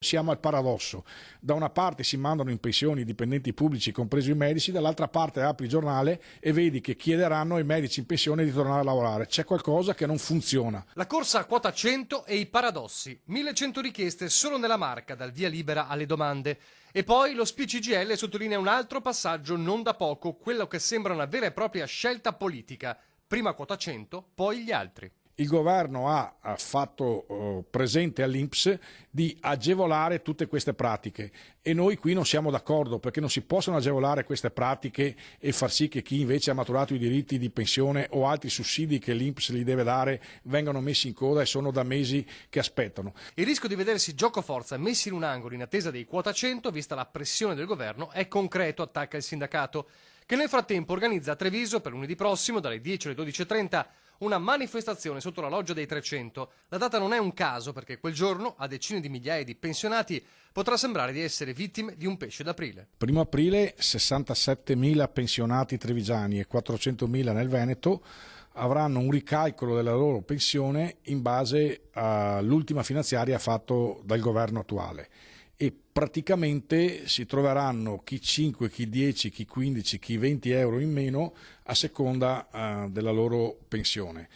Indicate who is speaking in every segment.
Speaker 1: Siamo al paradosso: da una parte si mandano in pensione i dipendenti pubblici, compresi i medici, dall'altra parte apri il giornale e vedi che chiederanno ai medici in pensione di tornare a lavorare. C'è qualcosa che non funziona.
Speaker 2: La corsa a quota 100 e i paradossi. 1100 richieste solo nella Marca dal via libera alle domande. E poi lo SPI-CGIL sottolinea un altro passaggio non da poco, quello che sembra una vera e propria scelta politica. Prima quota 100, poi gli altri.
Speaker 1: Il governo ha fatto presente all'INPS di agevolare tutte queste pratiche e noi qui non siamo d'accordo, perché non si possono agevolare queste pratiche e far sì che chi invece ha maturato i diritti di pensione o altri sussidi che l'INPS gli deve dare vengano messi in coda e sono da mesi che aspettano.
Speaker 2: Il rischio di vedersi giocoforza messi in un angolo in attesa dei quota 100, vista la pressione del governo, è concreto, attacca il sindacato, che nel frattempo organizza a Treviso per lunedì prossimo dalle 10 alle 12:30 una manifestazione sotto la loggia dei 300. La data non è un caso perché quel giorno a decine di migliaia di pensionati potrà sembrare di essere vittime di un pesce d'aprile.
Speaker 1: 1° aprile 67.000 pensionati trevigiani e 400.000 nel Veneto avranno un ricalcolo della loro pensione in base all'ultima finanziaria fatto dal governo attuale. E praticamente si troveranno chi 5, chi 10, chi 15, chi 20 euro in meno a seconda della loro pensione.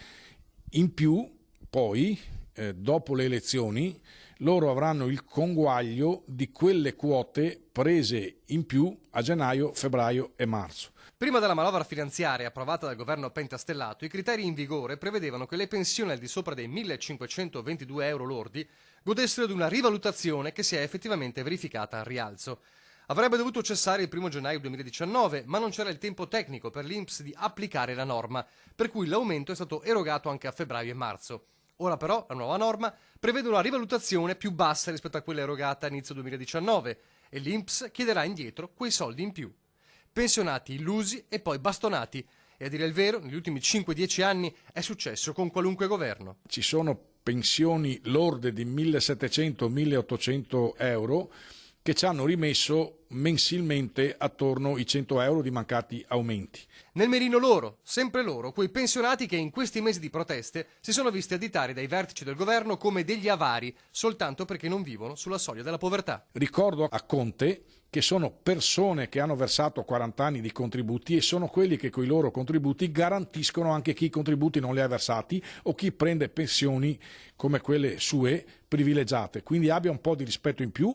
Speaker 1: In più, poi, dopo le elezioni, loro avranno il conguaglio di quelle quote prese in più a gennaio, febbraio e marzo.
Speaker 2: Prima della manovra finanziaria approvata dal governo pentastellato, i criteri in vigore prevedevano che le pensioni al di sopra dei 1.522 euro lordi godessero di una rivalutazione che si è effettivamente verificata al rialzo. Avrebbe dovuto cessare il 1 gennaio 2019, ma non c'era il tempo tecnico per l'INPS di applicare la norma, per cui l'aumento è stato erogato anche a febbraio e marzo. Ora però la nuova norma prevede una rivalutazione più bassa rispetto a quella erogata a inizio 2019 e l'INPS chiederà indietro quei soldi in più. Pensionati illusi e poi bastonati. E a dire il vero, negli ultimi 5-10 anni è successo con qualunque governo.
Speaker 1: Ci sono pensioni lorde di 1.700-1.800 euro che ci hanno rimesso mensilmente attorno ai 100 euro di mancati aumenti.
Speaker 2: Nel mirino loro, sempre loro, quei pensionati che in questi mesi di proteste si sono visti additare dai vertici del governo come degli avari soltanto perché non vivono sulla soglia della povertà.
Speaker 1: Ricordo a Conte che sono persone che hanno versato 40 anni di contributi e sono quelli che con i loro contributi garantiscono anche chi i contributi non li ha versati o chi prende pensioni come quelle sue privilegiate. Quindi abbia un po' di rispetto in più.